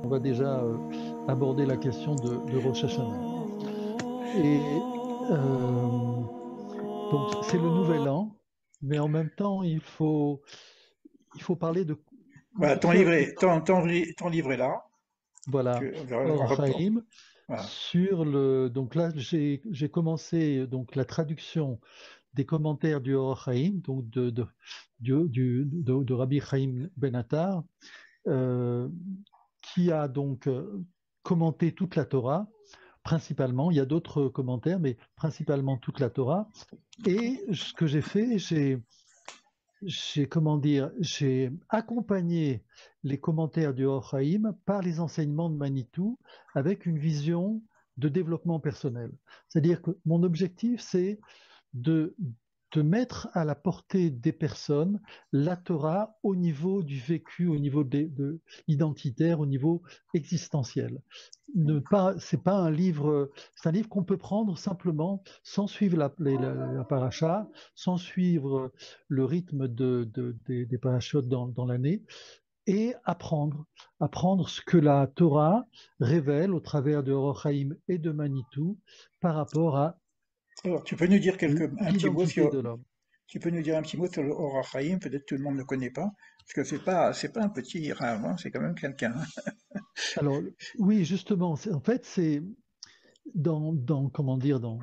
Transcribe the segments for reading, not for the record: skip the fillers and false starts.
on va déjà aborder la question de Rosh Hashanah. Et donc, c'est le nouvel an, mais en même temps, il faut parler Voilà, de faire une, ton livre est là. voilà, On Or reprend. Haïm, Voilà. sur donc là, j'ai commencé donc la traduction des commentaires du Or Haïm, donc de Rabbi Chaim Ben Attar, euh, qui a donc commenté toute la Torah, principalement. Il y a d'autres commentaires, mais principalement toute la Torah. Et ce que j'ai fait, comment dire, j'ai accompagné les commentaires du Or Haïm par les enseignements de Manitou avec une vision de développement personnel. C'est-à-dire que mon objectif, c'est de, de mettre à la portée des personnes la Torah au niveau du vécu, au niveau identitaire, au niveau existentiel. Ne pas, c'est pas un livre, c'est un livre qu'on peut prendre simplement sans suivre la paracha, sans suivre le rythme des parachutes dans l'année, et apprendre ce que la Torah révèle au travers de Or Haïm et de Manitou par rapport à Alors, tu peux nous dire un petit mot l'identité de l'homme. tu peux nous dire un petit mot sur le Or HaChaim, peut-être que tout le monde ne connaît pas, parce que c'est pas un petit rave, hein, c'est quand même quelqu'un, hein. Alors, oui, justement, en fait, c'est comment dire, dans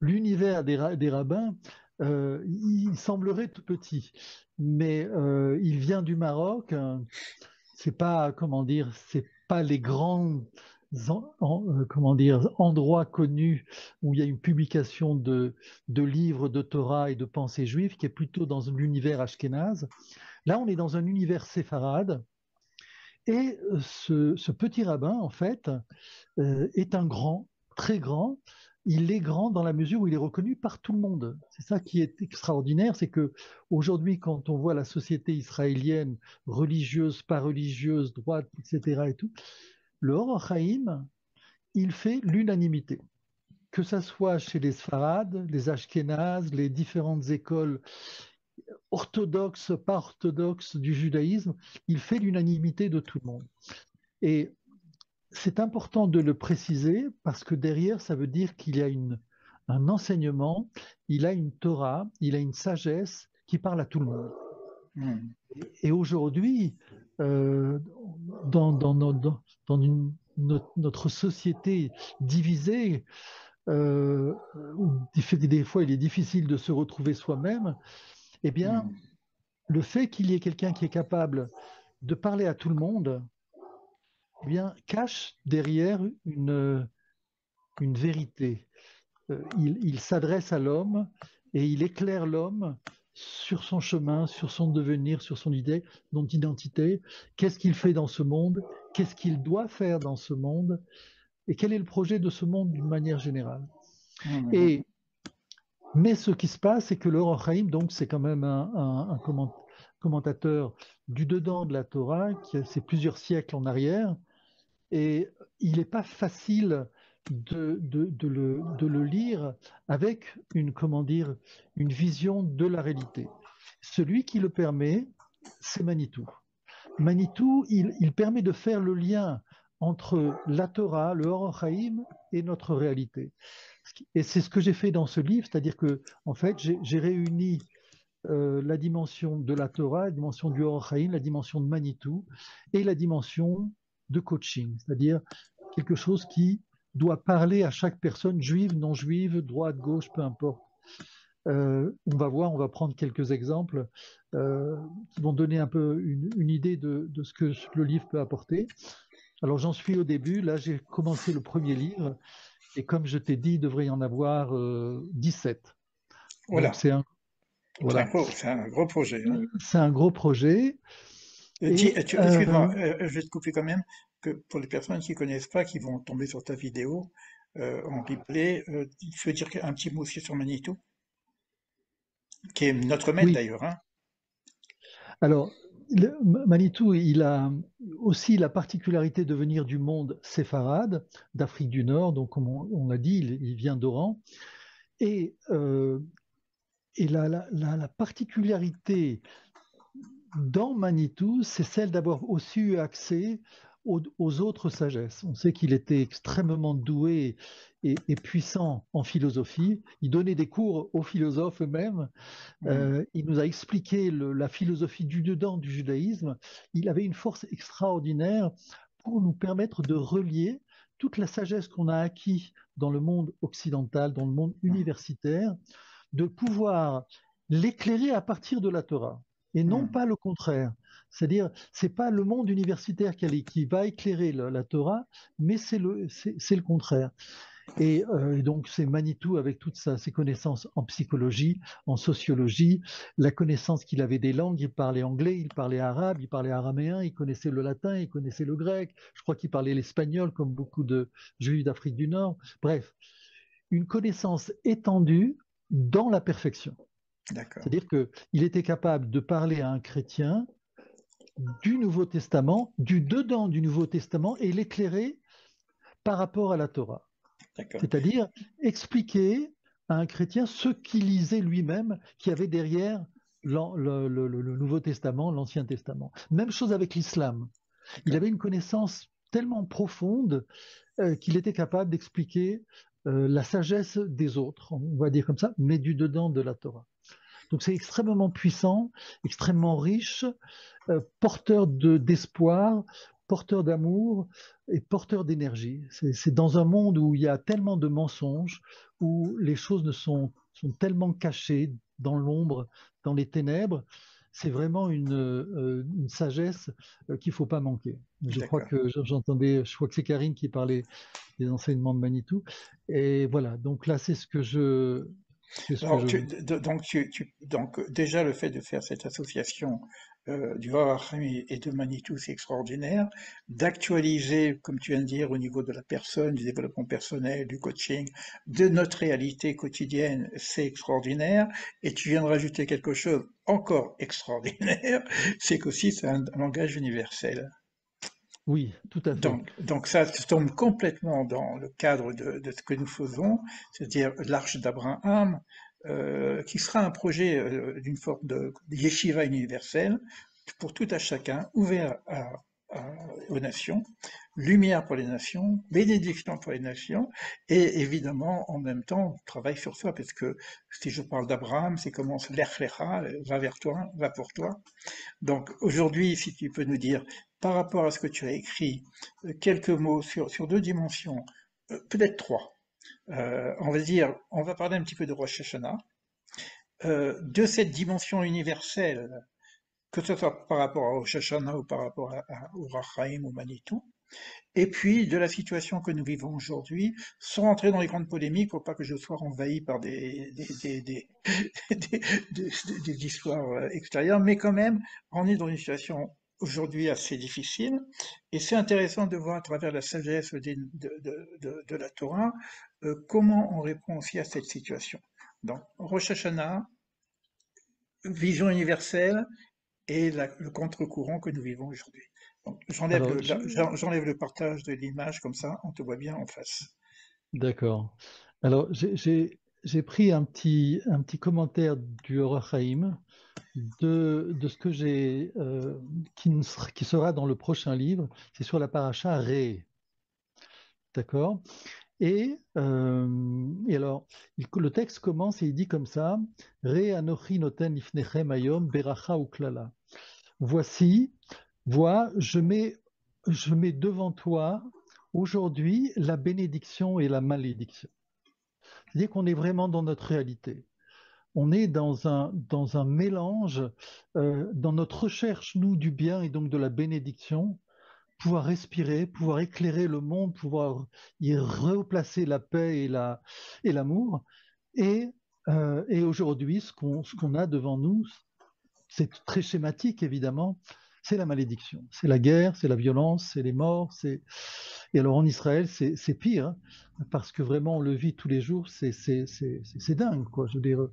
l'univers des rabbins, il semblerait tout petit, mais il vient du Maroc. C'est pas, comment dire, c'est pas les grands comment dire, endroits connus où il y a une publication de livres de Torah et de pensées juives, qui est plutôt dans l'univers ashkénaze. Là, on est dans un univers séfarade. Et ce petit rabbin, en fait, est un grand, très grand. Il est grand dans la mesure où il est reconnu par tout le monde. C'est ça qui est extraordinaire, c'est que aujourd'hui, quand on voit la société israélienne, religieuse, pas religieuse, droite, etc., et tout, le Or Haïm, il fait l'unanimité. Que ça soit chez les Sfarades, les Ashkénazes, les différentes écoles orthodoxes, pas orthodoxes du judaïsme, il fait l'unanimité de tout le monde. Et c'est important de le préciser parce que derrière, ça veut dire qu'il y a un enseignement, il a une Torah, il a une sagesse qui parle à tout le monde. Hmm. Et aujourd'hui, euh, dans notre société divisée, où des fois il est difficile de se retrouver soi-même, eh bien, Hmm. le fait qu'il y ait quelqu'un qui est capable de parler à tout le monde, eh bien, cache derrière une vérité. Il s'adresse à l'homme et il éclaire l'homme sur son chemin, sur son devenir, sur son idée, son identité. Qu'est-ce qu'il fait dans ce monde? Qu'est-ce qu'il doit faire dans ce monde? Et quel est le projet de ce monde d'une manière générale? Hmm. Et mais ce qui se passe, c'est que le Or Haïm, donc, c'est quand même un commentateur du dedans de la Torah, c'est plusieurs siècles en arrière, et il n'est pas facile de le lire avec comment dire, une vision de la réalité. Celui qui le permet, c'est Manitou. Manitou, il permet de faire le lien entre la Torah, le Or Haïm et notre réalité. Et c'est ce que j'ai fait dans ce livre, c'est-à-dire que, en fait, j'ai réuni la dimension de la Torah, la dimension du Or Haïm, la dimension de Manitou et la dimension de coaching, c'est-à-dire quelque chose qui doit parler à chaque personne, juive, non juive, droite, gauche, peu importe. On va voir, on va prendre quelques exemples euh, qui vont donner un peu une idée de ce que le livre peut apporter. Alors j'en suis au début, là j'ai commencé le premier livre, et comme je t'ai dit, il devrait y en avoir 17. Donc Voilà, voilà, c'est un gros projet, hein. c'est un gros projet. Et Excuse-moi, je vais te couper quand même, que pour les personnes qui connaissent pas, qui vont tomber sur ta vidéo en replay, tu veux dire un petit mot aussi sur Manitou, qui est notre maître oui, d'ailleurs, hein. alors Manitou, il a aussi la particularité de venir du monde séfarade, d'Afrique du Nord, donc comme on l'a dit, il vient d'Oran. Et, la particularité dans Manitou, c'est celle d'avoir aussi eu accès aux autres sagesses. On sait qu'il était extrêmement doué et puissant en philosophie. Il donnait des cours aux philosophes eux-mêmes. Hmm. Il nous a expliqué la philosophie du dedans du judaïsme. Il avait une force extraordinaire pour nous permettre de relier toute la sagesse qu'on a acquis dans le monde occidental, dans le monde universitaire, de pouvoir l'éclairer à partir de la Torah et non Hmm. pas le contraire. C'est-à-dire, c'est pas le monde universitaire qui va éclairer la Torah, mais c'est le contraire. Et donc, c'est Manitou avec toutes ses connaissances en psychologie, en sociologie, la connaissance qu'il avait des langues. Il parlait anglais, il parlait arabe, il parlait araméen, il connaissait le latin, il connaissait le grec. Je crois qu'il parlait l'espagnol, comme beaucoup de juifs d'Afrique du Nord. Bref, une connaissance étendue dans la perfection. D'accord. C'est-à-dire qu'il était capable de parler à un chrétien du Nouveau Testament, du dedans du Nouveau Testament, et l'éclairer par rapport à la Torah. D'accord. C'est-à-dire expliquer à un chrétien ce qu'il lisait lui-même, qui avait derrière le Nouveau Testament, l'Ancien Testament. Même chose avec l'islam. Il D'accord. avait une connaissance tellement profonde qu'il était capable d'expliquer la sagesse des autres, on va dire comme ça, mais du dedans de la Torah. Donc c'est extrêmement puissant, extrêmement riche, porteur d'espoir, porteur d'amour et porteur d'énergie. C'est dans un monde où il y a tellement de mensonges, où les choses sont tellement cachées dans l'ombre, dans les ténèbres. C'est vraiment une sagesse qu'il ne faut pas manquer. Je crois D'accord. que j'entendais, je crois que c'est Karine qui parlait des enseignements de Manitou. Et voilà, donc là, c'est ce que Alors, je veux. donc déjà le fait de faire cette association du Raham et de Manitou, c'est extraordinaire. D'actualiser, comme tu viens de dire, au niveau de la personne, du développement personnel, du coaching, de notre réalité quotidienne, c'est extraordinaire. Et tu viens de rajouter quelque chose encore extraordinaire, c'est qu'aussi c'est un langage universel. Oui, tout à fait. Donc ça tombe complètement dans le cadre de ce que nous faisons, c'est-à-dire l'Arche d'Abraham, qui sera un projet d'une forme de yeshiva universelle pour tout à chacun, ouvert aux nations, lumière pour les nations, bénédiction pour les nations, et évidemment, en même temps, travail sur soi, parce que si je parle d'Abraham, c'est comment l'Ech Lecha, va vers toi, va pour toi. Donc aujourd'hui, si tu peux nous dire, par rapport à ce que tu as écrit, quelques mots sur deux dimensions, peut-être trois. On va dire, on va parler un petit peu de Rosh Hashanah, de cette dimension universelle, que ce soit par rapport à Rosh Hashanah ou par rapport au Rachaim ou Manitou, et puis de la situation que nous vivons aujourd'hui, sans rentrer dans les grandes polémiques, pour pas que je sois envahi par des, des histoires extérieures, mais quand même, on est dans une situation aujourd'hui assez difficile, et c'est intéressant de voir à travers la sagesse de la Torah comment on répond aussi à cette situation. Donc, Rosh Hashanah, vision universelle et le contre-courant que nous vivons aujourd'hui. Donc, Alors, j'enlève le partage de l'image, comme ça, on te voit bien en face. d'accord. Alors, j'ai pris un petit commentaire du Or HaChaim de ce que qui sera dans le prochain livre. C'est sur la paracha Ré. D'accord? Et alors, le texte commence et il dit comme ça: Ré anochi noten lifnechem ayom beracha uklala. Voici, vois, je mets devant toi aujourd'hui la bénédiction et la malédiction. C'est-à-dire qu'on est vraiment dans notre réalité. On est dans un mélange, dans notre recherche, nous, du bien et donc de la bénédiction, pouvoir respirer, pouvoir éclairer le monde, pouvoir y replacer la paix et l'amour. Et aujourd'hui, ce qu'on a devant nous, c'est très schématique, évidemment, c'est la malédiction. C'est la guerre, c'est la violence, c'est les morts. Et alors en Israël, c'est pire, hein, parce que vraiment, on le vit tous les jours, c'est dingue, quoi. Je veux dire.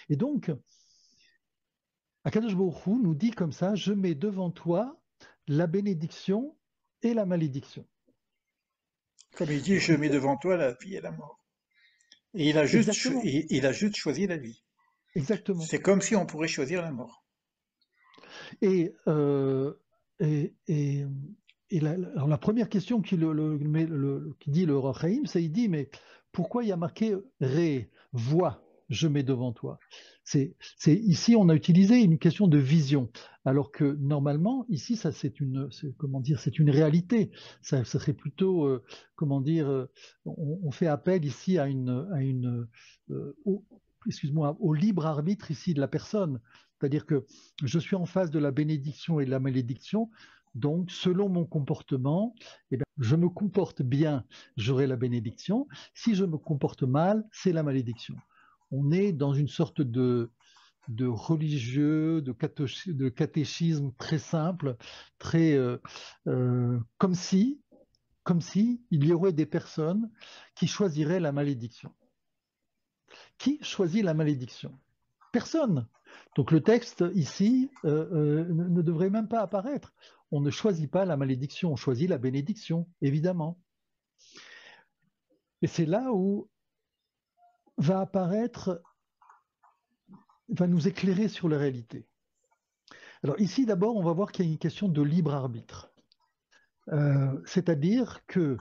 Et donc, Akadosh Baruch Hu nous dit comme ça: je mets devant toi la bénédiction et la malédiction. Comme il dit, je mets devant toi la vie et la mort. Et il a juste, Exactement, il a juste choisi la vie. exactement. C'est comme si on pourrait choisir la mort. Et, euh, et alors la première question qui dit le Roi Chaim, c'est il dit, mais pourquoi il y a marqué Ré, vois, je mets devant toi? Ici, on a utilisé une question de vision, alors que normalement, ici, ça comment dire, c'est une réalité. Ça serait plutôt, comment dire, on fait appel ici excuse-moi, au libre arbitre ici de la personne. C'est-à-dire que je suis en face de la bénédiction et de la malédiction. Donc, selon mon comportement, eh bien, je me comporte bien, j'aurai la bénédiction. Si je me comporte mal, c'est la malédiction. On est dans une sorte de religieux, de catéchisme très simple, très comme si il y aurait des personnes qui choisiraient la malédiction. Qui choisit la malédiction? Personne. Donc le texte ici ne devrait même pas apparaître. On ne choisit pas la malédiction, on choisit la bénédiction, évidemment. Et c'est là où va apparaître, va nous éclairer sur la réalité. Alors ici, d'abord, on va voir qu'il y a une question de libre arbitre. C'est-à-dire que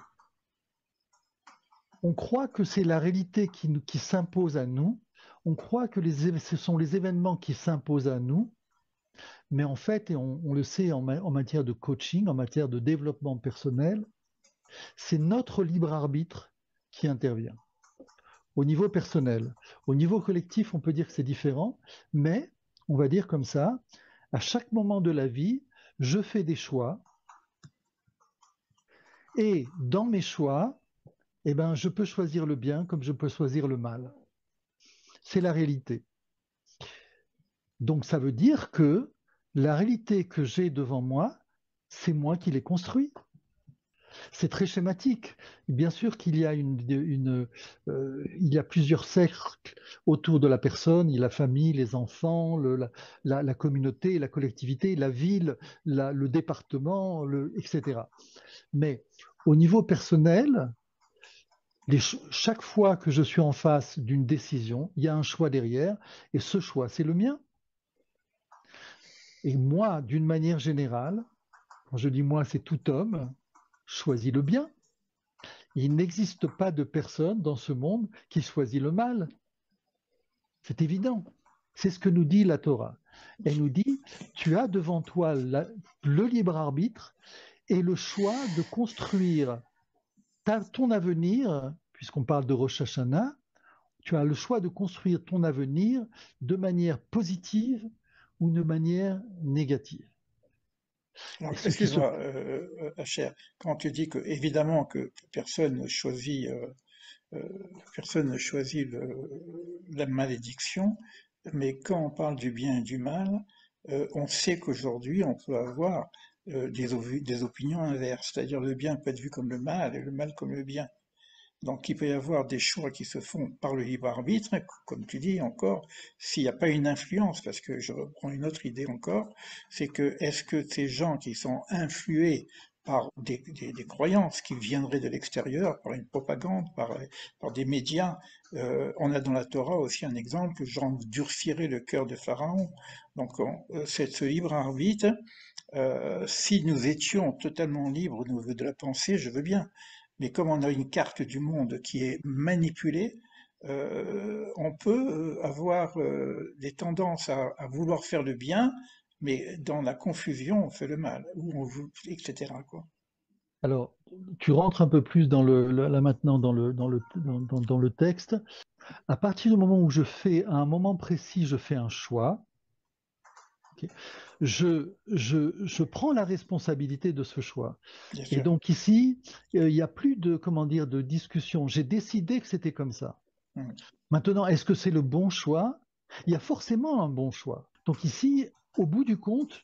on croit que c'est la réalité qui s'impose à nous, on croit que ce sont les événements qui s'imposent à nous, mais en fait, et on le sait en matière de coaching, en matière de développement personnel, c'est notre libre arbitre qui intervient au niveau personnel. Au niveau collectif, on peut dire que c'est différent, mais on va dire comme ça, à chaque moment de la vie, je fais des choix et dans mes choix, eh ben, je peux choisir le bien comme je peux choisir le mal. C'est la réalité. Donc ça veut dire que la réalité que j'ai devant moi, c'est moi qui l'ai construite. C'est très schématique. Bien sûr qu'il y a il y a plusieurs cercles autour de la personne. Il y a la famille, les enfants, la communauté, la collectivité, la ville, le département, etc. Mais au niveau personnel, chaque fois que je suis en face d'une décision, il y a un choix derrière, et ce choix, c'est le mien. Et moi, d'une manière générale, quand je dis moi, c'est tout homme, choisit le bien. Il n'existe pas de personne dans ce monde qui choisit le mal. C'est évident. C'est ce que nous dit la Torah. Elle nous dit, tu as devant toi le libre arbitre et le choix de construire ton avenir, puisqu'on parle de Rosh Hashanah, tu as le choix de construire ton avenir de manière positive ou de manière négative. Alors, Et ce qui se... excuse-moi, Cher, quand tu dis que évidemment que euh, personne ne choisit la malédiction, mais quand on parle du bien et du mal, on sait qu'aujourd'hui on peut avoir des opinions inverses, c'est-à-dire le bien peut être vu comme le mal et le mal comme le bien. Donc il peut y avoir des choix qui se font par le libre arbitre, comme tu dis encore, s'il n'y a pas une influence, parce que je reprends une autre idée encore, c'est que est-ce que ces gens qui sont influés par des croyances qui viendraient de l'extérieur, par une propagande, par des médias, on a dans la Torah aussi un exemple, j'endurcirai le cœur de Pharaon. Donc c'est ce libre arbitre, si nous étions totalement libres au niveau de la pensée, je veux bien. Mais comme on a une carte du monde qui est manipulée, on peut avoir des tendances à vouloir faire le bien, mais dans la confusion, on fait le mal, ou on veut, etc., quoi. Alors, tu rentres un peu plus là maintenant dans le texte. À partir du moment où à un moment précis, je fais un choix, ok, je prends la responsabilité de ce choix. Bien Et sûr. donc ici, il n'y a plus de, comment dire, de discussion. J'ai décidé que c'était comme ça. Mm. Maintenant, est-ce que c'est le bon choix? Il y a forcément un bon choix. Donc ici, au bout du compte,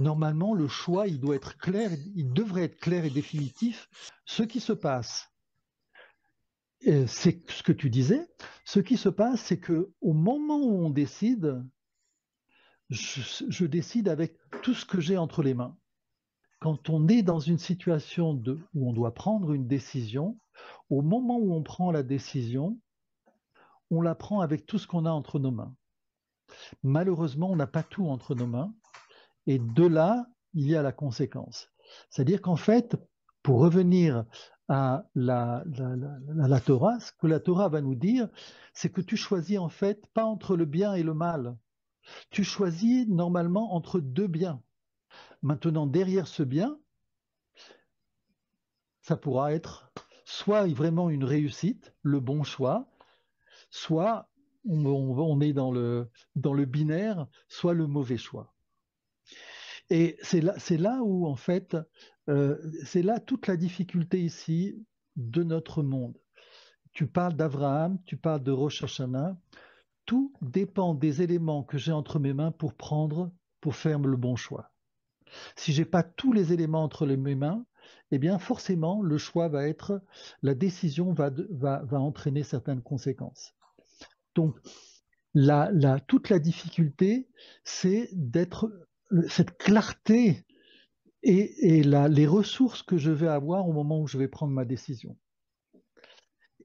normalement, le choix, il doit être clair, il devrait être clair et définitif. Ce qui se passe, c'est ce que tu disais. Ce qui se passe, c'est que au moment où on décide, je décide avec tout ce que j'ai entre les mains. Quand on est dans une situation où on doit prendre une décision, au moment où on prend la décision, on la prend avec tout ce qu'on a entre nos mains. Malheureusement, on n'a pas tout entre nos mains, et de là, il y a la conséquence. C'est-à-dire qu'en fait, pour revenir à la Torah, ce que la Torah va nous dire, c'est que tu choisis en fait pas entre le bien et le mal. Tu choisis normalement entre deux biens. Maintenant, derrière ce bien, ça pourra être soit vraiment une réussite, le bon choix, soit on est dans le binaire, soit le mauvais choix. Et c'est là où, en fait, c'est là toute la difficulté ici de notre monde. Tu parles d'Abraham, tu parles de Rosh Hashanah, tout dépend des éléments que j'ai entre mes mains pour faire le bon choix. Si j'ai pas tous les éléments entre mes mains, eh bien forcément le choix va être, la décision va entraîner certaines conséquences. Donc toute la difficulté, c'est d'être cette clarté les ressources que je vais avoir au moment où je vais prendre ma décision.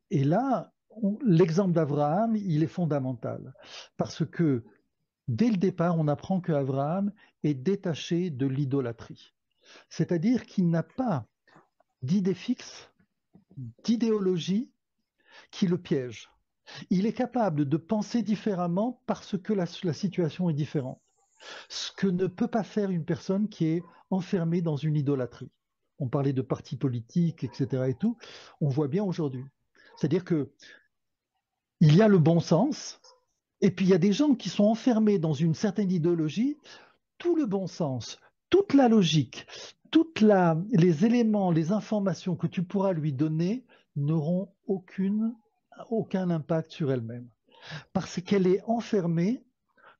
Et là, l'exemple d'Abraham, il est fondamental parce que dès le départ, on apprend qu'Abraham est détaché de l'idolâtrie. C'est-à-dire qu'il n'a pas d'idée fixe, d'idéologie qui le piège. Il est capable de penser différemment parce que la situation est différente. Ce que ne peut pas faire une personne qui est enfermée dans une idolâtrie. On parlait de partis politiques, etc. et tout. On voit bien aujourd'hui. C'est-à-dire que il y a le bon sens, et puis il y a des gens qui sont enfermés dans une certaine idéologie. Tout le bon sens, toute la logique, les éléments, les informations que tu pourras lui donner n'auront aucun impact sur elle-même. Parce qu'elle est enfermée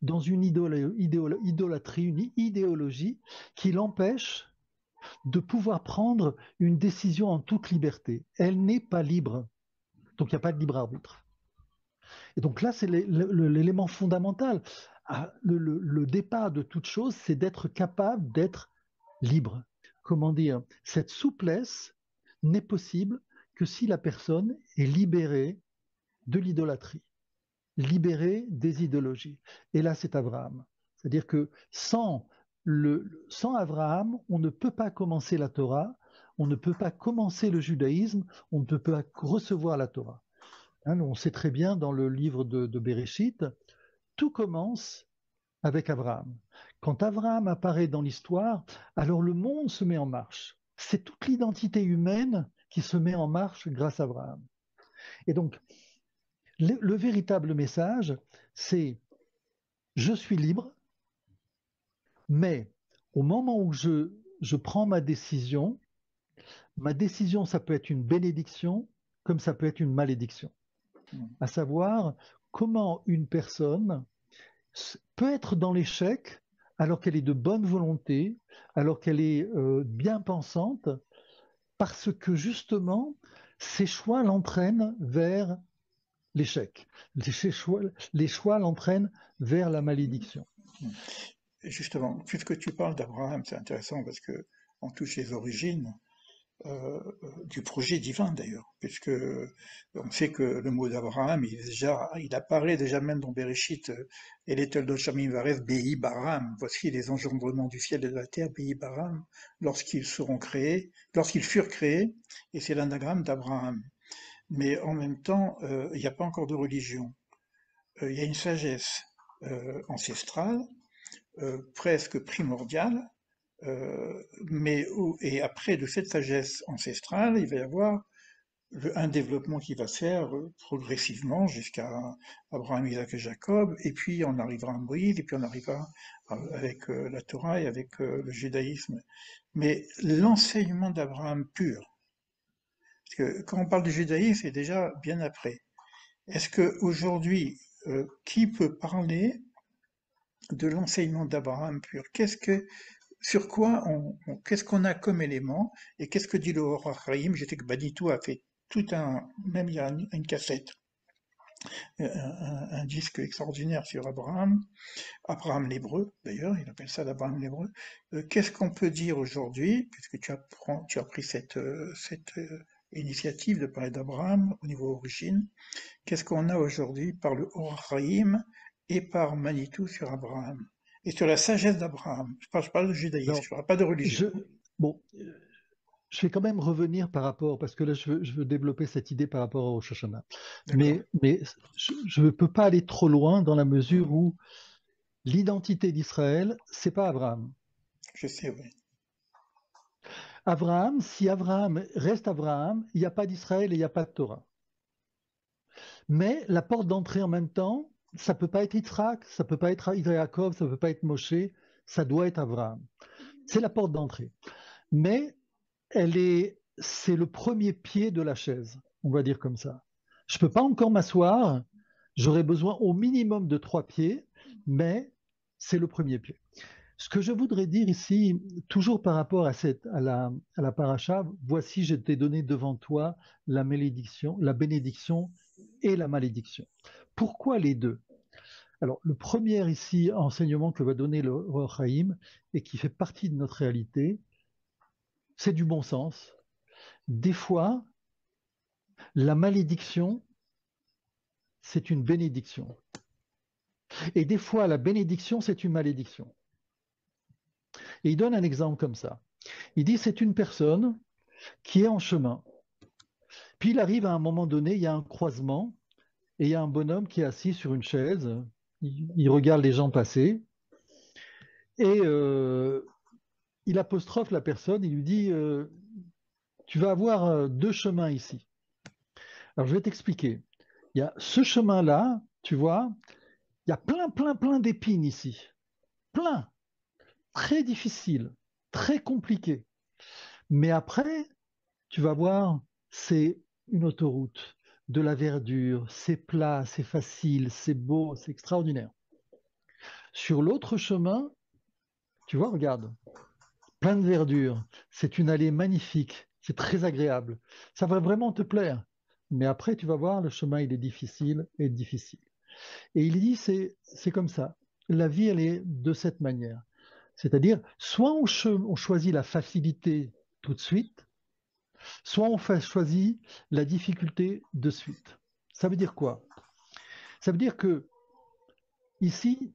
dans une idolâtrie, une idéologie qui l'empêche de pouvoir prendre une décision en toute liberté. Elle n'est pas libre. Donc il n'y a pas de libre arbitre. Et donc là, c'est l'élément fondamental. Le départ de toute chose, c'est d'être capable d'être libre. Comment dire? Cette souplesse n'est possible que si la personne est libérée de l'idolâtrie, libérée des idéologies. Et là, c'est Abraham. C'est-à-dire que sans Abraham, on ne peut pas commencer la Torah, on ne peut pas commencer le judaïsme, on ne peut pas recevoir la Torah. Hein, on sait très bien dans le livre de Béréchit, tout commence avec Abraham. Quand Abraham apparaît dans l'histoire, alors le monde se met en marche. C'est toute l'identité humaine qui se met en marche grâce à Abraham. Et donc, le véritable message, c'est je suis libre, mais au moment où je prends ma décision, ça peut être une bénédiction, comme ça peut être une malédiction. À savoir comment une personne peut être dans l'échec alors qu'elle est de bonne volonté, alors qu'elle est bien pensante, parce que justement, ses choix l'entraînent vers l'échec. Les choix l'entraînent vers la malédiction. Justement, puisque tu parles d'Abraham, c'est intéressant parce que on touche les origines du projet divin d'ailleurs, puisque on sait que le mot d'Abraham, il apparaît déjà même dans Bereshit, et les Toldot Shamim Varev, Behi Baram, voici les engendrements du ciel et de la terre, Behi Baram, lorsqu'ils furent créés, et c'est l'anagramme d'Abraham. Mais en même temps, il n'y a pas encore de religion. Il y a une sagesse ancestrale, presque primordiale, et après de cette sagesse ancestrale, il va y avoir un développement qui va se faire progressivement jusqu'à Abraham, Isaac et Jacob, et puis on arrivera à Moïse, et puis on arrivera avec la Torah et avec le judaïsme. Mais l'enseignement d'Abraham pur, parce que quand on parle du judaïsme, c'est déjà bien après. Est-ce que aujourd'hui, qui peut parler de l'enseignement d'Abraham pur? Sur quoi qu'est-ce qu'on a comme élément et qu'est-ce que dit le Or HaChaim? Je sais que Banitou a fait même il y a une cassette, un disque extraordinaire sur Abraham l'Hébreu, d'ailleurs, il appelle ça l'Abraham l'Hébreu. Qu'est-ce qu'on peut dire aujourd'hui, puisque tu as pris cette initiative de parler d'Abraham au niveau origine, qu'est-ce qu'on a aujourd'hui par le Or HaChaim et par Manitou sur Abraham? Et sur la sagesse d'Abraham. Je parle de judaïsme, Alors, je ne parle pas de religion. je, Bon, je vais quand même revenir par rapport, parce que là, je veux développer cette idée par rapport au Rosh Hashanah. D'accord. Mais je ne peux pas aller trop loin dans la mesure où l'identité d'Israël, c'est pas Abraham. Je sais, oui. Abraham, si Abraham reste Abraham, il n'y a pas d'Israël et il n'y a pas de Torah. Mais la porte d'entrée en même temps, ça peut pas être Yitzhak, ça peut pas être Jacob, ça peut pas être Moshe, ça doit être Abraham. C'est la porte d'entrée. Mais c'est le premier pied de la chaise, on va dire comme ça. Je peux pas encore m'asseoir, j'aurais besoin au minimum de 3 pieds, mais c'est le premier pied. Ce que je voudrais dire ici, toujours par rapport à la paracha, voici, je t'ai donné devant toi la bénédiction et la malédiction. Pourquoi les deux? Alors, le premier ici, enseignement que va donner le Roi Chaim et qui fait partie de notre réalité, c'est du bon sens. Des fois, la malédiction, c'est une bénédiction. Et des fois, la bénédiction, c'est une malédiction. Et il donne un exemple comme ça. Il dit, c'est une personne qui est en chemin. Puis il arrive à un moment donné, il y a un croisement, et il y a un bonhomme qui est assis sur une chaise. Il regarde les gens passer, et il apostrophe la personne, il lui dit, tu vas avoir 2 chemins ici. Alors je vais t'expliquer. Il y a ce chemin-là, tu vois, il y a plein d'épines ici. Plein, très difficile, très compliqué. Mais après, tu vas voir, c'est une autoroute, de la verdure, c'est plat, c'est facile, c'est beau, c'est extraordinaire. Sur l'autre chemin, tu vois, regarde, plein de verdure, c'est une allée magnifique, c'est très agréable, ça va vraiment te plaire. Mais après, tu vas voir, le chemin, il est difficile et difficile. Et il dit, c'est comme ça. La vie, elle est de cette manière. C'est-à-dire, soit on choisit la facilité tout de suite, soit on choisit la difficulté de suite. Ça veut dire quoi? Ça veut dire que ici,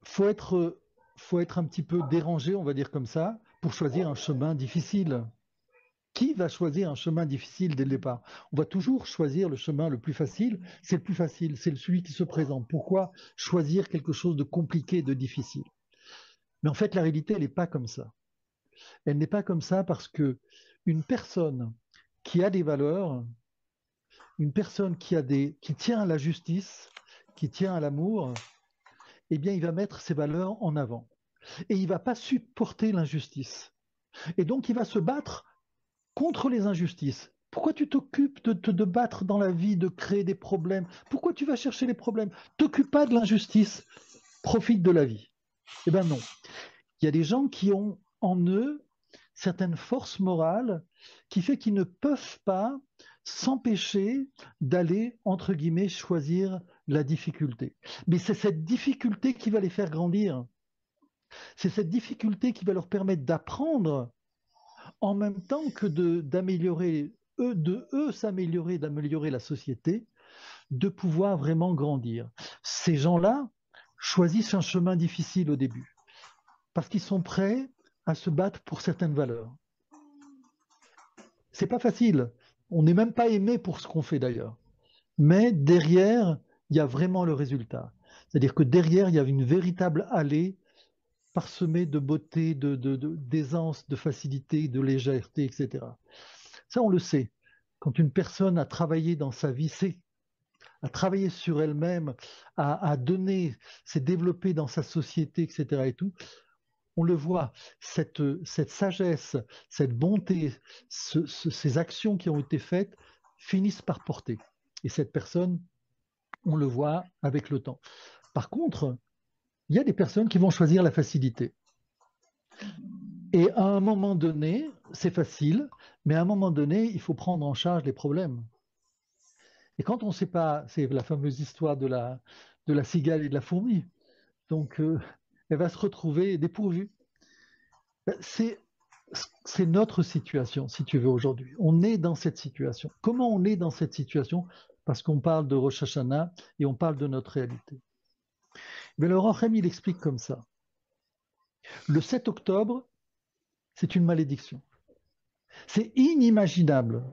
faut être, faut être un petit peu dérangé, on va dire comme ça, pour choisir un chemin difficile. Qui va choisir un chemin difficile dès le départ? On va toujours choisir le chemin le plus facile. C'est le plus facile, c'est celui qui se présente. Pourquoi choisir quelque chose de compliqué, de difficile? Mais en fait, la réalité, elle n'est pas comme ça. Elle n'est pas comme ça parce que une personne qui a des valeurs, une personne qui tient à la justice, qui tient à l'amour, eh bien, il va mettre ses valeurs en avant. Et il ne va pas supporter l'injustice. Et donc, il va se battre contre les injustices. Pourquoi tu t'occupes de battre dans la vie, de créer des problèmes? Pourquoi tu vas chercher les problèmes? T'occupe pas de l'injustice, profite de la vie. Eh bien non. Il y a des gens qui ont en eux certaines forces morales qui fait qu'ils ne peuvent pas s'empêcher d'aller, entre guillemets, choisir la difficulté. Mais c'est cette difficulté qui va les faire grandir. C'est cette difficulté qui va leur permettre d'apprendre en même temps que d'améliorer, de eux s'améliorer, d'améliorer la société, de pouvoir vraiment grandir. Ces gens-là choisissent un chemin difficile au début parce qu'ils sont prêts à se battre pour certaines valeurs. C'est pas facile. On n'est même pas aimé pour ce qu'on fait d'ailleurs. Mais derrière, il y a vraiment le résultat. C'est-à-dire que derrière, il y a une véritable allée parsemée de beauté, d'aisance, de facilité, de légèreté, etc. Ça, on le sait. Quand une personne a travaillé dans sa vie, c'est à travailler sur elle-même, à donner, s'est développée dans sa société, etc. et tout, on le voit, cette sagesse, cette bonté, ces actions qui ont été faites finissent par porter. Et cette personne, on le voit avec le temps. Par contre, il y a des personnes qui vont choisir la facilité. Et à un moment donné, c'est facile, mais à un moment donné, il faut prendre en charge les problèmes. Et quand on ne sait pas, c'est la fameuse histoire de la cigale et de la fourmi. Donc, elle va se retrouver dépourvue. C'est, c'est notre situation, si tu veux, aujourd'hui. On est dans cette situation. Comment on est dans cette situation? Parce qu'on parle de Rosh Hashanah et on parle de notre réalité. Mais le Rachem, il explique comme ça. Le 7 octobre, C'est une malédiction. C'est inimaginable.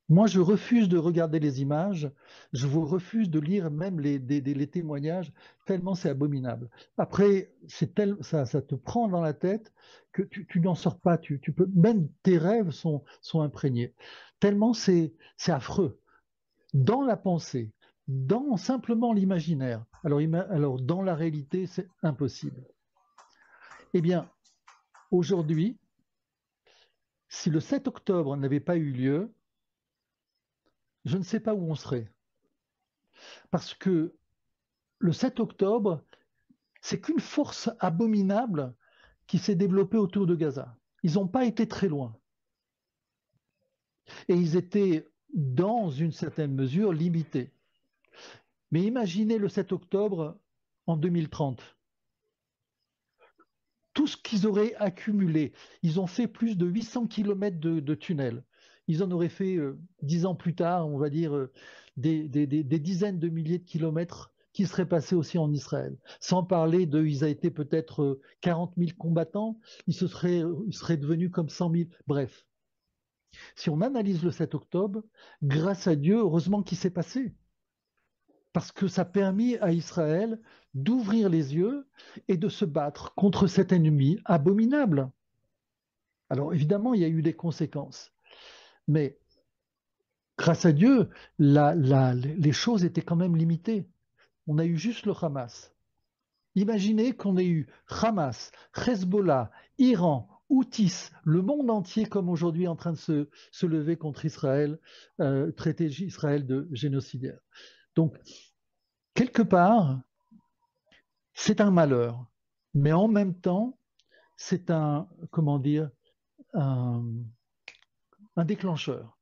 Moi, je refuse de regarder les images, je vous refuse de lire même les témoignages, tellement c'est abominable. Après, ça te prend dans la tête que tu n'en sors pas, même tes rêves sont imprégnés. Tellement c'est affreux. Dans la pensée, dans simplement l'imaginaire. Alors, dans la réalité, c'est impossible. Eh bien, aujourd'hui, si le 7 octobre n'avait pas eu lieu, je ne sais pas où on serait. Parce que le 7 octobre, c'est qu'une force abominable qui s'est développée autour de Gaza. Ils n'ont pas été très loin. Et ils étaient, dans une certaine mesure, limités. Mais imaginez le 7 octobre en 2030. Tout ce qu'ils auraient accumulé, ils ont fait plus de 800 km de tunnels. Ils en auraient fait 10 ans plus tard, on va dire, des dizaines de milliers de kilomètres qui seraient passés aussi en Israël. Sans parler ils aient été peut-être 40 000 combattants, ils seraient devenus comme 100 000. Bref, si on analyse le 7 octobre, grâce à Dieu, heureusement qu'il s'est passé. Parce que ça a permis à Israël d'ouvrir les yeux et de se battre contre cet ennemi abominable. Alors évidemment, il y a eu des conséquences, mais grâce à Dieu, les choses étaient quand même limitées. On a eu juste le Hamas. Imaginez qu'on ait eu Hamas, Hezbollah, Iran, Houthis, le monde entier comme aujourd'hui en train de se lever contre Israël, traiter Israël de génocidaire. Donc, quelque part, c'est un malheur, mais en même temps, c'est comment dire, un, un déclencheur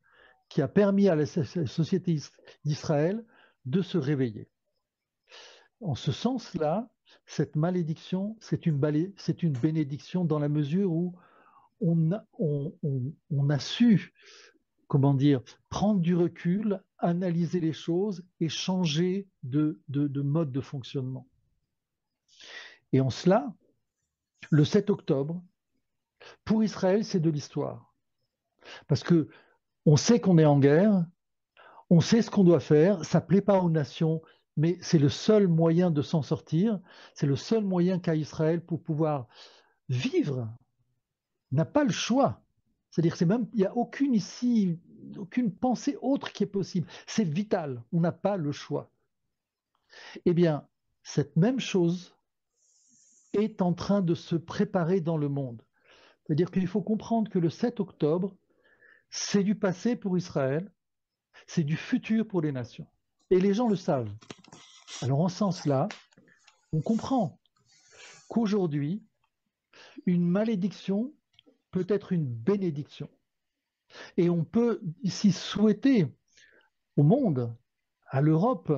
qui a permis à la société d'Israël de se réveiller. En ce sens-là, cette malédiction, c'est une bénédiction dans la mesure où on a su, comment dire, prendre du recul, analyser les choses et changer de mode de fonctionnement. Et en cela, le 7 octobre, pour Israël, c'est de l'histoire. Parce que on sait qu'on est en guerre, on sait ce qu'on doit faire, ça ne plaît pas aux nations, mais c'est le seul moyen de s'en sortir, c'est le seul moyen qu'a Israël pour pouvoir vivre, n'a pas le choix. C'est-à-dire il n'y a aucune ici, aucune pensée autre qui est possible. C'est vital, on n'a pas le choix. Eh bien, cette même chose est en train de se préparer dans le monde. C'est-à-dire qu'il faut comprendre que le 7 octobre, c'est du passé pour Israël, c'est du futur pour les nations. Et les gens le savent. Alors en ce sens-là, on comprend qu'aujourd'hui, une malédiction peut être une bénédiction. Et on peut ici souhaiter au monde, à l'Europe,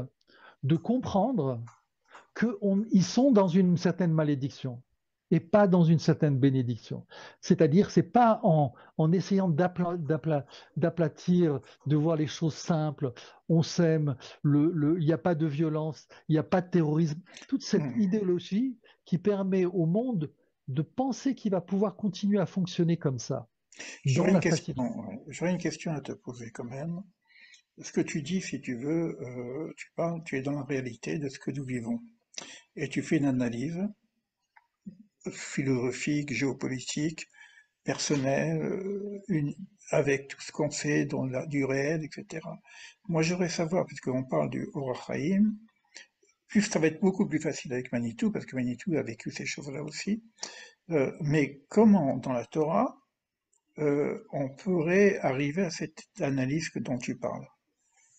de comprendre qu'ils sont dans une certaine malédiction et pas dans une certaine bénédiction. C'est-à-dire, c'est pas en essayant d'aplatir, de voir les choses simples, on s'aime, il n'y a pas de violence, il n'y a pas de terrorisme. Toute cette idéologie qui permet au monde de penser qu'il va pouvoir continuer à fonctionner comme ça, dans la facilité. J'aurais une question à te poser quand même. Ce que tu dis, si tu veux, tu es dans la réalité de ce que nous vivons. Et tu fais une analyse philosophique, géopolitique, personnelle, avec tout ce qu'on sait du réel, etc. Moi, j'aimerais savoir, puisqu'on parle du Orach Chaim, plus ça va être beaucoup plus facile avec Manitou, parce que Manitou a vécu ces choses-là aussi. Mais comment, dans la Torah, on pourrait arriver à cette analyse dont tu parles?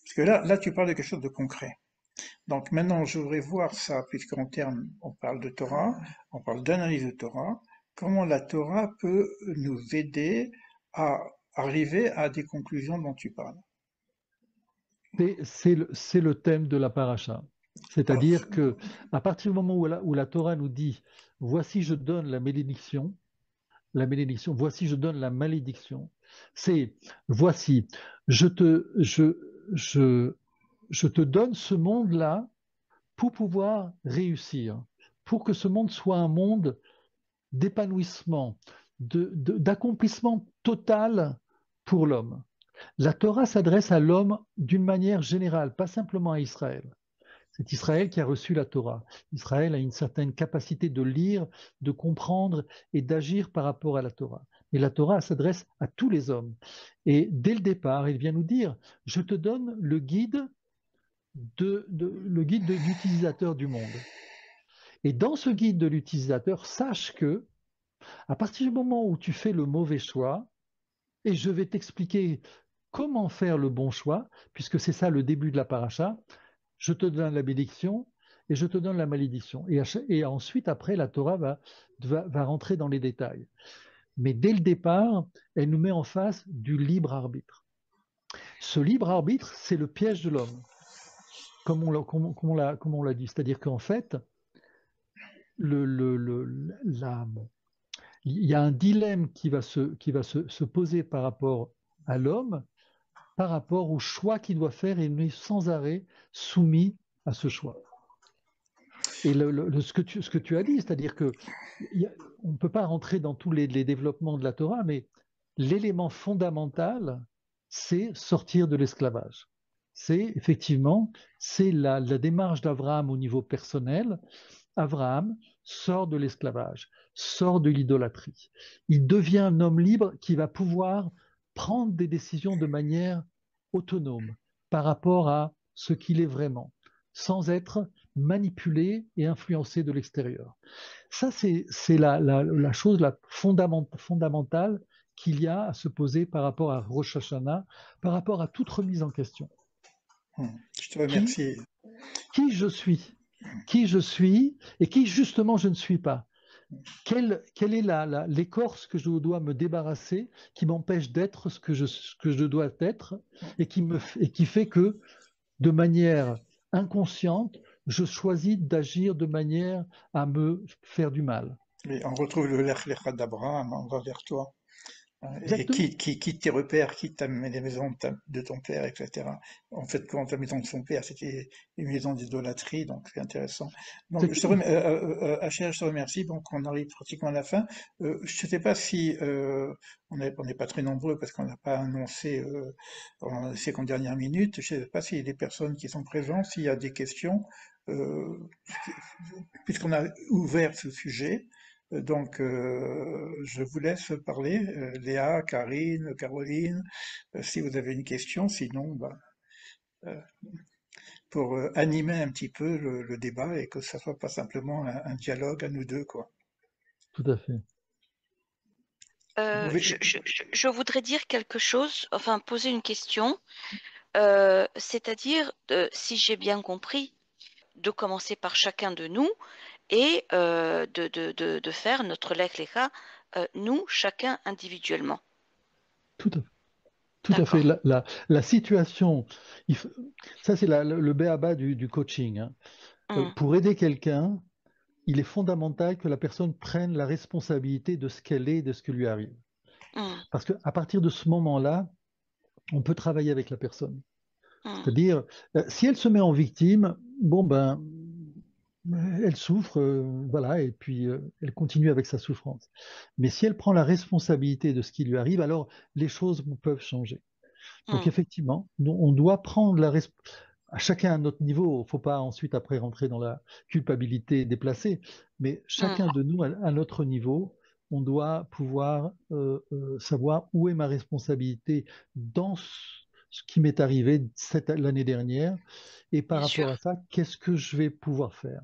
Parce que là, tu parles de quelque chose de concret. Donc maintenant, je voudrais voir ça, puisqu'en termes, on parle de Torah, on parle d'analyse de Torah, comment la Torah peut nous aider à arriver à des conclusions dont tu parles. C'est le thème de la paracha. Alors, C'est-à-dire que à partir du moment où la Torah nous dit, voici je donne la bénédiction, voici je donne la malédiction, c'est voici, je te, je, je te donne ce monde-là pour pouvoir réussir, pour que ce monde soit un monde d'épanouissement, d'accomplissement total pour l'homme. La Torah s'adresse à l'homme d'une manière générale, pas simplement à Israël. C'est Israël qui a reçu la Torah. Israël a une certaine capacité de lire, de comprendre et d'agir par rapport à la Torah. Mais la Torah s'adresse à tous les hommes. Et dès le départ, il vient nous dire, je te donne le guide de l'utilisateur du monde. Et dans ce guide de l'utilisateur, sache que à partir du moment où tu fais le mauvais choix, et je vais t'expliquer comment faire le bon choix, puisque c'est ça le début de la paracha, je te donne la bénédiction et je te donne la malédiction. Et ensuite, après, la Torah va rentrer dans les détails. Mais dès le départ, elle nous met en face du libre arbitre. Ce libre arbitre, c'est le piège de l'homme, comme on l'a dit. C'est-à-dire qu'en fait, le, le, le, la, il y a un dilemme qui va se poser par rapport à l'homme, par rapport au choix qu'il doit faire, et il est sans arrêt soumis à ce choix. Et ce que tu as dit, c'est-à-dire que on ne peut pas rentrer dans tous les développements de la Torah, mais l'élément fondamental, c'est sortir de l'esclavage. C'est effectivement, c'est la démarche d'Abraham au niveau personnel. Abraham sort de l'esclavage, sort de l'idolâtrie. Il devient un homme libre qui va pouvoir prendre des décisions de manière autonome par rapport à ce qu'il est vraiment, sans être manipulé et influencé de l'extérieur. Ça, c'est la chose fondamentale qu'il y a à se poser par rapport à Rosh Hashanah, par rapport à toute remise en question. Je te Qui, remercie. qui je suis? Qui je suis et qui justement je ne suis pas? Quelle est l'écorce que je dois me débarrasser qui m'empêche d'être ce que je dois être et qui fait que de manière inconsciente, je choisis d'agir de manière à me faire du mal. Et on retrouve le Lech Lecha d'Abraham, on va vers toi. Et Exactement, quitte tes repères, quitte les maisons de ton père, etc. En fait, quand la maison de son père, c'était une maison d'idolâtrie, donc c'est intéressant. Donc, c'est tout. HR, je te remercie. Donc, on arrive pratiquement à la fin. Je ne sais pas si on n'est pas très nombreux parce qu'on n'a pas annoncé en ces dernières minutes. Je ne sais pas s'il y a des personnes qui sont présentes, s'il y a des questions, euh, puisqu'on a ouvert ce sujet. Donc, je vous laisse parler, Léa, Karine, Caroline, si vous avez une question, sinon, bah, euh, pour animer un petit peu le débat et que ça soit pas simplement un dialogue à nous deux, quoi. Tout à fait. Vous pouvez, Je voudrais dire quelque chose, enfin poser une question, c'est-à-dire, si j'ai bien compris, de commencer par chacun de nous et de faire notre Lech Lecha, nous, chacun individuellement. Tout à fait. Tout à fait. D'accord. La situation, il faut- ça c'est le b.a.-ba du coaching, hein. Hum, Pour aider quelqu'un, il est fondamental que la personne prenne la responsabilité de ce qu'elle est et de ce qui lui arrive. hum, Parce qu'à partir de ce moment-là, on peut travailler avec la personne. hum, C'est-à-dire, si elle se met en victime, bon ben, elle souffre, voilà, et puis elle continue avec sa souffrance. Mais si elle prend la responsabilité de ce qui lui arrive, alors les choses peuvent changer. Donc hum. effectivement, on doit prendre la responsabilité. À chacun à notre niveau, il ne faut pas ensuite après rentrer dans la culpabilité déplacée, mais Hum, chacun de nous à notre niveau, on doit pouvoir savoir où est ma responsabilité dans ce qui m'est arrivé l'année dernière, et par bien rapport à sûr, ça, qu'est-ce que je vais pouvoir faire?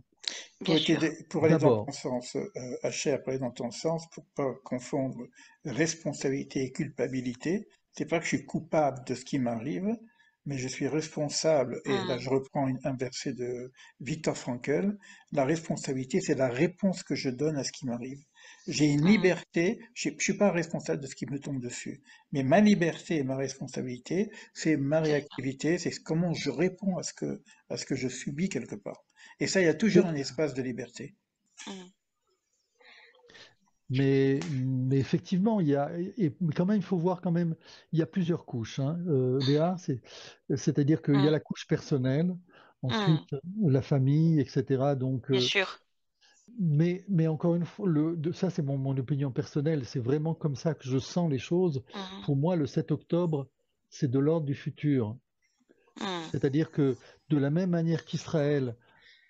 bien sûr. pour aller dans ton D'abord, sens, HR, pour aller dans ton sens, pour pas confondre responsabilité et culpabilité, c'est pas que je suis coupable de ce qui m'arrive, mais je suis responsable, et là Hum, je reprends un verset de Viktor Frankl, la responsabilité c'est la réponse que je donne à ce qui m'arrive. J'ai une hum. liberté, je suis pas responsable de ce qui me tombe dessus, mais ma liberté et ma responsabilité, c'est ma C'est ça. réactivité, c'est comment je réponds à ce que je subis quelque part. Et ça, il y a toujours c'est- un espace de liberté. Hum, mais effectivement, mais quand même, il faut voir quand même, il y a plusieurs couches, hein. Léa, c'est-à-dire qu'il y a hum, la couche personnelle, hum. ensuite la famille, etc. Donc, Bien sûr. Mais encore une fois, ça c'est mon opinion personnelle, c'est vraiment comme ça que je sens les choses. Mhm. Pour moi, le 7 octobre, c'est de l'ordre du futur. Mhm. C'est-à-dire que de la même manière qu'Israël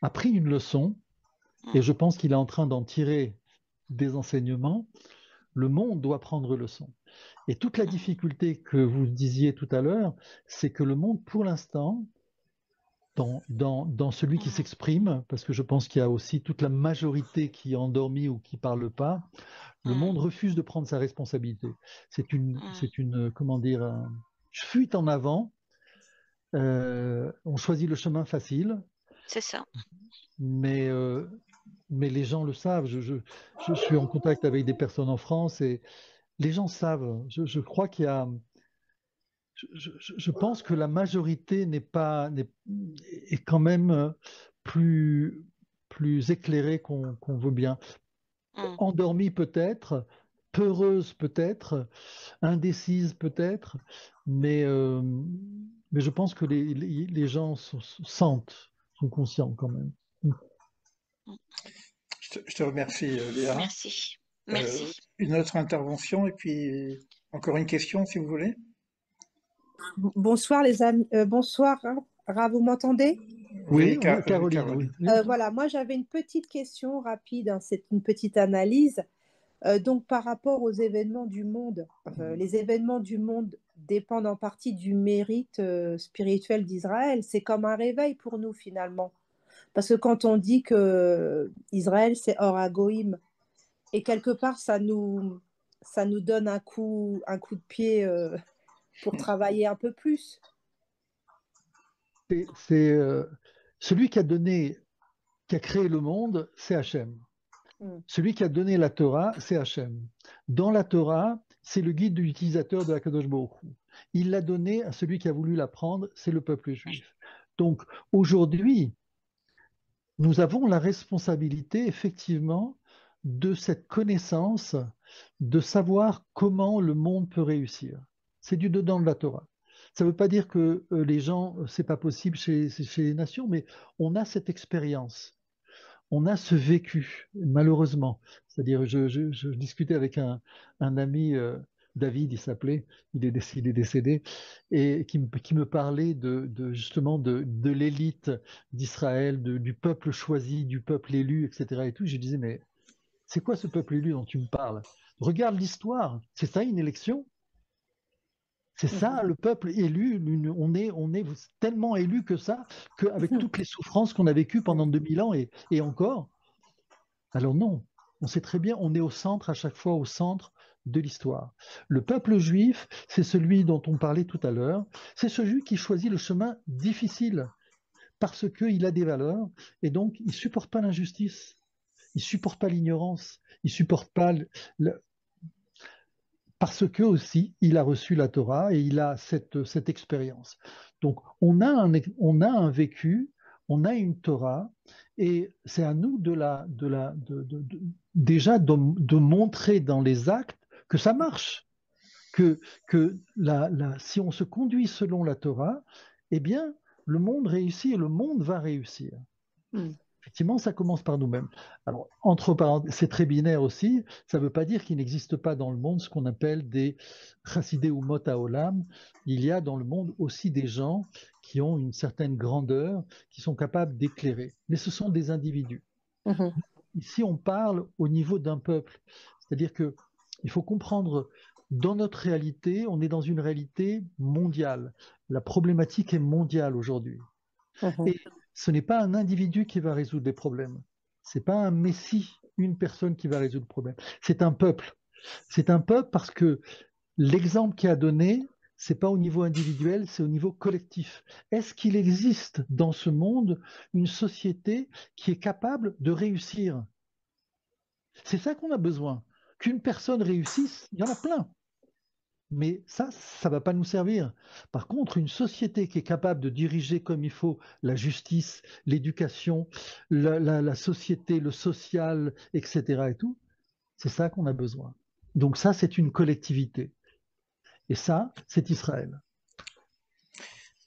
a pris une leçon, et Mhm. je pense qu'il est en train d'en tirer des enseignements, le monde doit prendre leçon. Et toute la Mhm. difficulté que vous disiez tout à l'heure, c'est que le monde, pour l'instant, dans celui qui Mhm. s'exprime, parce que je pense qu'il y a aussi toute la majorité qui est endormie ou qui ne parle pas, le Mhm. monde refuse de prendre sa responsabilité. Mhm. C'est une, comment dire, fuite en avant. On choisit le chemin facile, C'est ça. mais, euh, mais les gens le savent. Je suis en contact avec des personnes en France et les gens savent. Je crois qu'il y a, je pense que la majorité est quand même plus, plus éclairée qu'on veut bien. Mhm. Endormie peut-être, peureuse peut-être, indécise peut-être, mais, euh, mais je pense que les gens sentent, sont conscients quand même. Mhm. Je te remercie, Léa. Merci. Merci. Une autre intervention et puis encore une question si vous voulez. Bonsoir les amis, bonsoir vous m'entendez? Oui, Oui, oui, oui, Caroline, oui. Caroline. Oui. Voilà, moi j'avais une petite question rapide, hein, c'est une petite analyse. Donc par rapport aux événements du monde, les événements du monde dépendent en partie du mérite spirituel d'Israël. C'est comme un réveil pour nous finalement. Parce que quand on dit que Israël c'est Or Hagoïm, et quelque part ça nous donne un coup de pied pour travailler un peu plus. C'est celui qui a créé le monde, c'est Hachem. Mm. Celui qui a donné la Torah, c'est Hachem. Dans la Torah, c'est le guide de l'utilisateur de la Kadosh Baruch Hu. Il l'a donné à celui qui a voulu l'apprendre, c'est le peuple juif. Donc aujourd'hui, nous avons la responsabilité, effectivement, de cette connaissance, de savoir comment le monde peut réussir. C'est du dedans de la Torah. Ça ne veut pas dire que les gens, c'est pas possible chez les nations, mais on a cette expérience, on a ce vécu, malheureusement. C'est-à-dire, je discutais avec un ami, David, il s'appelait, il est décédé, et qui me parlait justement de l'élite d'Israël, du peuple choisi, du peuple élu, etc. Et tout. Je disais, mais c'est quoi ce peuple élu dont tu me parles? Regarde l'histoire. C'est ça une élection? C'est ça, le peuple élu, on est tellement élu que ça, qu'avec toutes les souffrances qu'on a vécues pendant 2000 ans et encore, alors non, on sait très bien, on est au centre à chaque fois, au centre de l'histoire. Le peuple juif, c'est celui dont on parlait tout à l'heure, c'est celui qui choisit le chemin difficile parce qu'il a des valeurs et donc il ne supporte pas l'injustice, il ne supporte pas l'ignorance, il ne supporte pas parce que aussi il a reçu la Torah et il a cette expérience. Donc on a un vécu, on a une Torah et c'est à nous déjà de montrer dans les actes que ça marche, que si on se conduit selon la Torah, eh bien le monde réussit et le monde va réussir. Mm. Effectivement, ça commence par nous-mêmes. Alors, entre parenthèses, c'est très binaire aussi. Ça ne veut pas dire qu'il n'existe pas dans le monde ce qu'on appelle des chassidés ou mot haolam. Il y a dans le monde aussi des gens qui ont une certaine grandeur, qui sont capables d'éclairer. Mais ce sont des individus. Mhm. Ici, on parle au niveau d'un peuple. C'est-à-dire que il faut comprendre, dans notre réalité, on est dans une réalité mondiale. La problématique est mondiale aujourd'hui. Mhm. Et ce n'est pas un individu qui va résoudre les problèmes. C'est pas un messie, une personne qui va résoudre le problème. C'est un peuple. C'est un peuple parce que l'exemple qu'il a donné, c'est pas au niveau individuel, c'est au niveau collectif. Est-ce qu'il existe dans ce monde une société qui est capable de réussir? C'est ça qu'on a besoin. Qu'une personne réussisse, il y en a plein. Mais ça ne va pas nous servir. Par contre, une société qui est capable de diriger comme il faut la justice, l'éducation, la société, le social, etc. et tout, c'est ça qu'on a besoin. Donc ça, c'est une collectivité. Et ça, c'est Israël.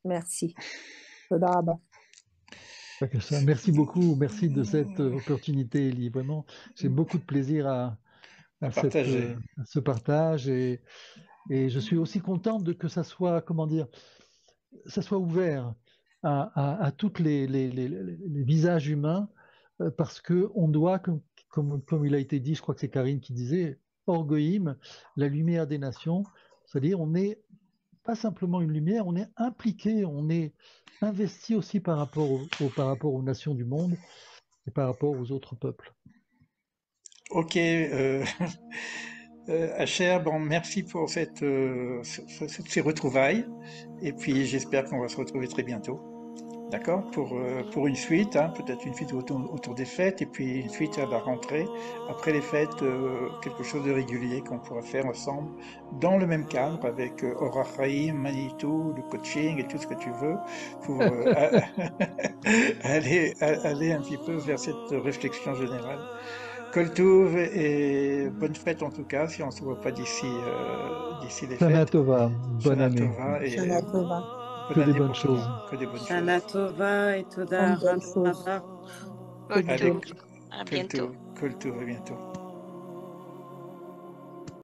Merci. Toda Rabba. Merci beaucoup, merci de cette opportunité, Elie. Vraiment, j'ai beaucoup de plaisir À partager. à ce partage et je suis aussi content de que ça soit, comment dire, ça soit ouvert à tous les visages humains parce que on doit, comme il a été dit, je crois que c'est Karine qui disait, Orgoïm, la lumière des nations, c'est-à-dire on n'est pas simplement une lumière, on est impliqué, on est investi aussi par rapport aux nations du monde et par rapport aux autres peuples. Ok, Acher, bon, merci pour ces retrouvailles. Et puis j'espère qu'on va se retrouver très bientôt. D'accord? Pour une suite, hein, peut-être une suite autour des fêtes, et puis une suite à la rentrée, après les fêtes, quelque chose de régulier qu'on pourra faire ensemble, dans le même cadre, avec Ora Chaim, Manitou, le coaching et tout ce que tu veux, pour aller un petit peu vers cette réflexion générale. Kol Tov et bonne fête en tout cas, si on ne se voit pas d'ici les Shana fêtes. Tova, bonne Shana année, Tova et Shana Tova. bonne que des année bonnes pour tout le choses. monde, que des bonnes choses. Shana Tova et Toda Plein de belles choses. Raba. Que du Allez, bon. À bientôt. Kol Tov, à bientôt.